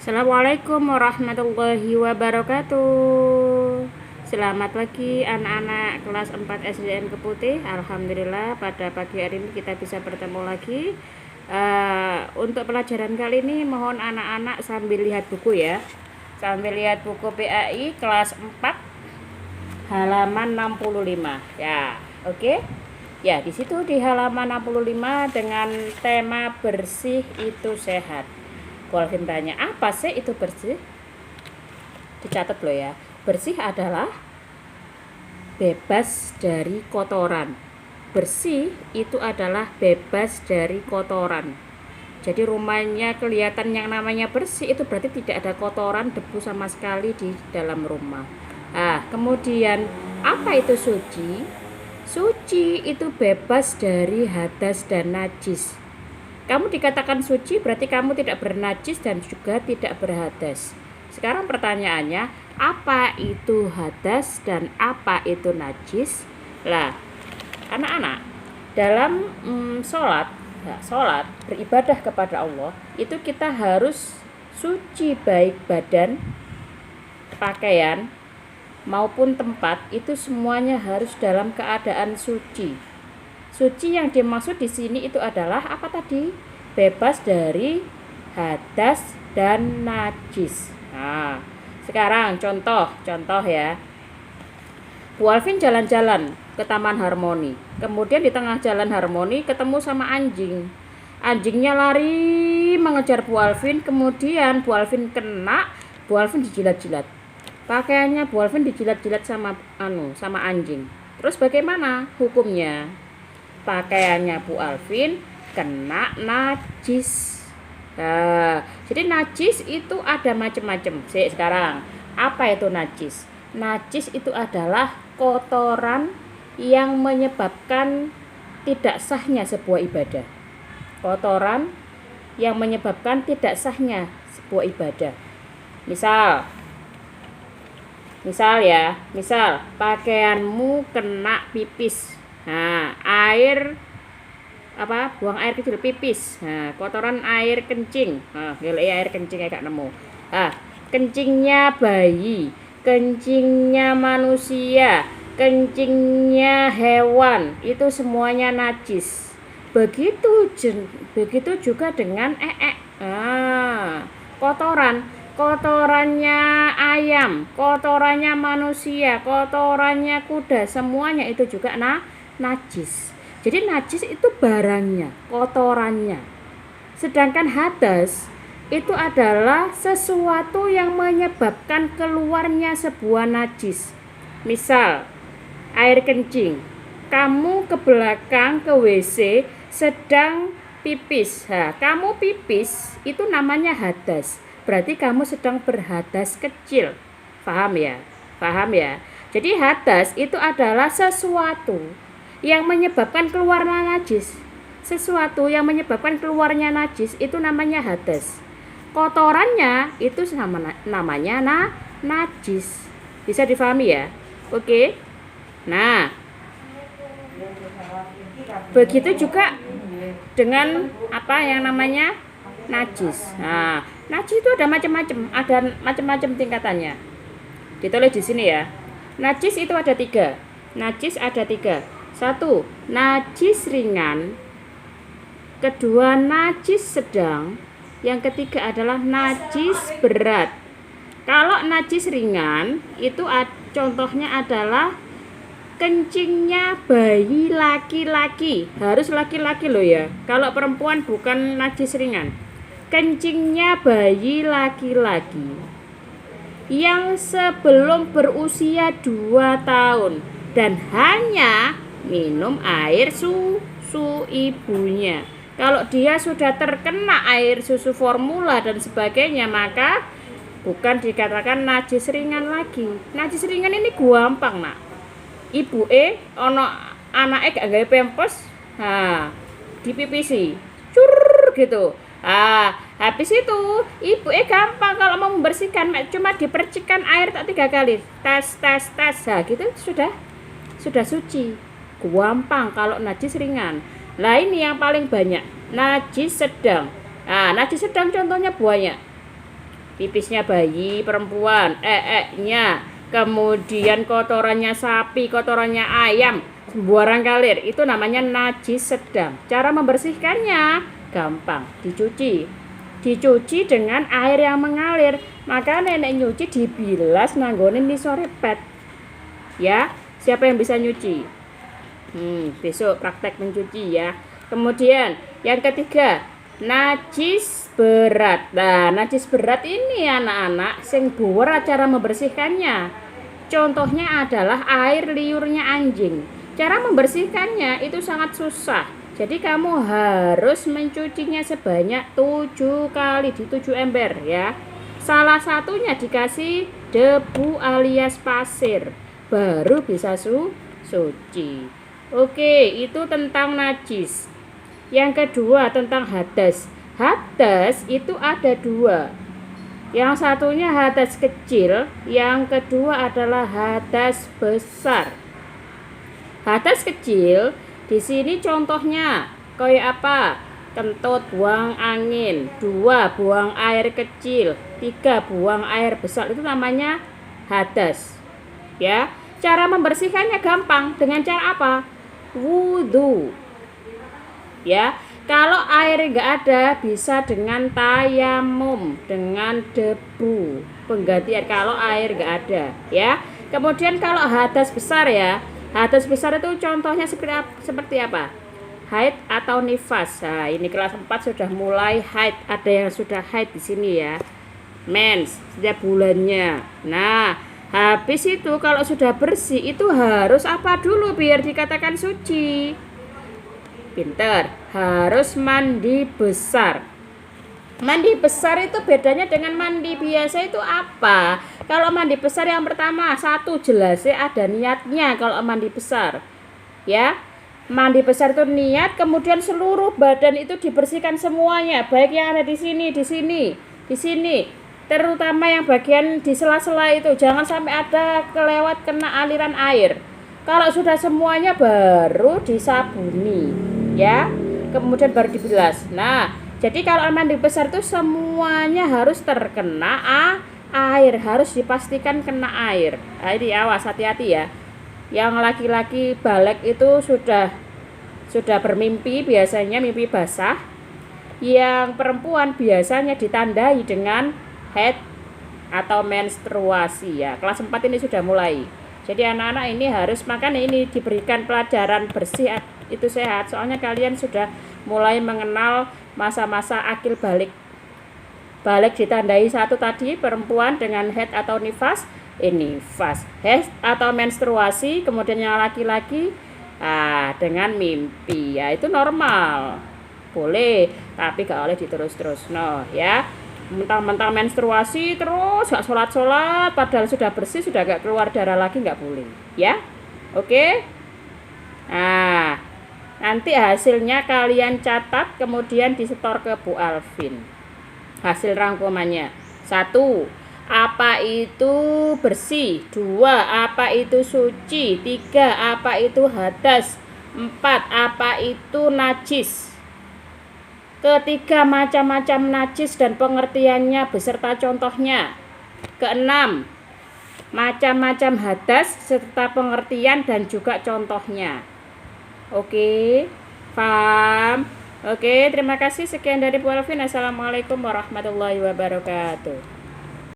Assalamualaikum warahmatullahi wabarakatuh. Selamat pagi anak-anak kelas 4 SDN Keputih. Alhamdulillah pada pagi hari ini kita bisa bertemu lagi. Untuk pelajaran kali ini mohon anak-anak sambil lihat buku ya. Sambil lihat buku PAI kelas 4 halaman 65 ya. Oke. Ya, di situ di halaman 65 dengan tema bersih itu sehat. Walvin tanya, apa sih itu bersih? Dicatat loh ya. Bersih adalah bebas dari kotoran. Bersih itu adalah bebas dari kotoran. Jadi rumahnya kelihatan yang namanya bersih itu berarti tidak ada kotoran, debu sama sekali di dalam rumah. Kemudian apa itu suci? Suci itu bebas dari hadas dan najis. Kamu dikatakan suci berarti kamu tidak bernajis dan juga tidak berhadas. Sekarang pertanyaannya, apa itu hadas dan apa itu najis? Lah, anak-anak, dalam sholat beribadah kepada Allah, itu kita harus suci baik badan, pakaian, maupun tempat, itu semuanya harus dalam keadaan suci. Suci yang dimaksud di sini itu adalah apa tadi? Bebas dari hadas dan najis. Nah, sekarang contoh ya. Bu Alvin jalan-jalan ke Taman Harmoni. Kemudian di tengah jalan Harmoni ketemu sama anjing. Anjingnya lari mengejar Bu Alvin. Kemudian Bu Alvin kena, Bu Alvin dijilat-jilat. Pakaiannya Bu Alvin dijilat-jilat sama anjing. Terus bagaimana hukumnya? Pakaiannya Bu Alvin kena najis. Jadi najis itu ada macam-macam. Sekarang, apa itu najis? Najis itu adalah kotoran yang menyebabkan tidak sahnya sebuah ibadah. Kotoran yang menyebabkan tidak sahnya sebuah ibadah. Misal pakaianmu kena pipis. Buang air kecil pipis. Kotoran air kencing. Air kencing agak nemu. Kencingnya bayi, kencingnya manusia, kencingnya hewan, itu semuanya najis. Begitu juga dengan kotorannya ayam, kotorannya manusia, kotorannya kuda, semuanya itu juga najis. Jadi najis itu barangnya, kotorannya. Sedangkan hadas itu adalah sesuatu yang menyebabkan keluarnya sebuah najis. Misal, air kencing. Kamu ke belakang ke WC sedang pipis. Kamu pipis itu namanya hadas. Berarti kamu sedang berhadas kecil. Paham ya? Jadi hadas itu adalah sesuatu yang menyebabkan keluarnya najis. Sesuatu yang menyebabkan keluarnya najis itu namanya hadas. Kotorannya itu namanya najis. Bisa difahami ya? Oke. Nah, begitu juga dengan apa yang namanya najis. Najis itu ada macam-macam tingkatannya. Ditulis di sini ya. Najis itu ada tiga. Satu, najis ringan. Kedua, najis sedang. Yang ketiga adalah najis berat. Kalau najis ringan itu contohnya adalah kencingnya bayi laki-laki. Harus laki-laki loh ya. Kalau perempuan bukan najis ringan. Kencingnya bayi laki-laki yang sebelum berusia 2 tahun dan hanya minum air susu ibunya. Kalau dia sudah terkena air susu formula dan sebagainya, maka bukan dikatakan najis ringan lagi. Najis ringan ini gampang nak. Ibuke ono anake gak gawe pampers, dipipisi. Cur gitu. Habis itu ibuke gampang kalau mau membersihkan, cuma dipercikan air tak 3 kali. Tes. Gitu sudah suci. Gampang kalau najis ringan. Lah ini yang paling banyak, najis sedang. Najis sedang contohnya banyak. pipisnya bayi perempuan, nya, kemudian kotorannya sapi, kotorannya ayam, sembarang kalir, itu namanya najis sedang. Cara membersihkannya gampang, dicuci dengan air yang mengalir. Maka nenek nyuci dibilas nanggonin di sorepet. Ya, siapa yang bisa nyuci? Besok praktek mencuci ya. Kemudian yang ketiga, najis berat. Nah, najis berat ini anak-anak sing buwer cara membersihkannya. Contohnya adalah air liurnya anjing. Cara membersihkannya itu sangat susah. Jadi kamu harus mencucinya sebanyak 7 kali di 7 ember ya. Salah satunya dikasih debu alias pasir, baru bisa suci. Oke, itu tentang najis. Yang kedua tentang hadas. Hadas itu ada dua. Yang satunya hadas kecil, yang kedua adalah hadas besar. Hadas kecil di sini contohnya kayak apa? Kentut, buang angin. 2, buang air kecil. 3, buang air besar. Itu namanya hadas. Ya, cara membersihkannya gampang. Dengan cara apa? Wudhu. Ya, kalau air nggak ada bisa dengan tayamum, dengan debu pengganti air kalau air nggak ada ya. Kemudian kalau hadas besar ya, hadas besar itu contohnya seperti apa? Haid atau nifas. Nah, ini kelas 4 sudah mulai haid, ada yang sudah haid di sini ya, mens setiap bulannya. Nah, habis itu kalau sudah bersih itu harus apa dulu biar dikatakan suci? Pinter, harus mandi besar. Mandi besar itu bedanya dengan mandi biasa itu apa? Kalau mandi besar yang pertama, satu jelasnya ada niatnya kalau mandi besar. Ya, mandi besar itu niat, kemudian seluruh badan itu dibersihkan semuanya, baik yang ada di sini, di sini. Terutama yang bagian di sela-sela itu, jangan sampai ada kelewat kena aliran air. Kalau sudah semuanya baru disabuni, ya. Kemudian baru dibilas. Nah, jadi kalau mandi besar itu semuanya harus terkena air, harus dipastikan kena air. Nah, ini awas, hati-hati ya. Yang laki-laki balik itu sudah bermimpi, biasanya mimpi basah. Yang perempuan biasanya ditandai dengan haid atau menstruasi ya. Kelas 4 ini sudah mulai. Jadi anak-anak ini harus makan, ini diberikan pelajaran bersih itu sehat. Soalnya kalian sudah mulai mengenal masa-masa akil balik. Balik ditandai satu tadi perempuan dengan haid atau nifas, ini nifas, haid atau menstruasi, kemudian yang laki-laki dengan mimpi. Ya itu normal. Boleh, tapi gak boleh diterus-terus. No, ya. Mentang-mentang menstruasi terus gak sholat padahal sudah bersih, sudah gak keluar darah lagi, gak boleh ya. Oke. Nah, nanti hasilnya kalian catat, kemudian disetor ke Bu Alvin hasil rangkumannya. 1, apa itu bersih. 2, apa itu suci. 3, apa itu hadas. 4, apa itu najis. Ketiga, macam-macam najis dan pengertiannya beserta contohnya. Keenam, macam-macam hadas serta pengertian dan juga contohnya. Oke, paham? Oke, terima kasih. Sekian dari Bu Alvin. Assalamualaikum warahmatullahi wabarakatuh.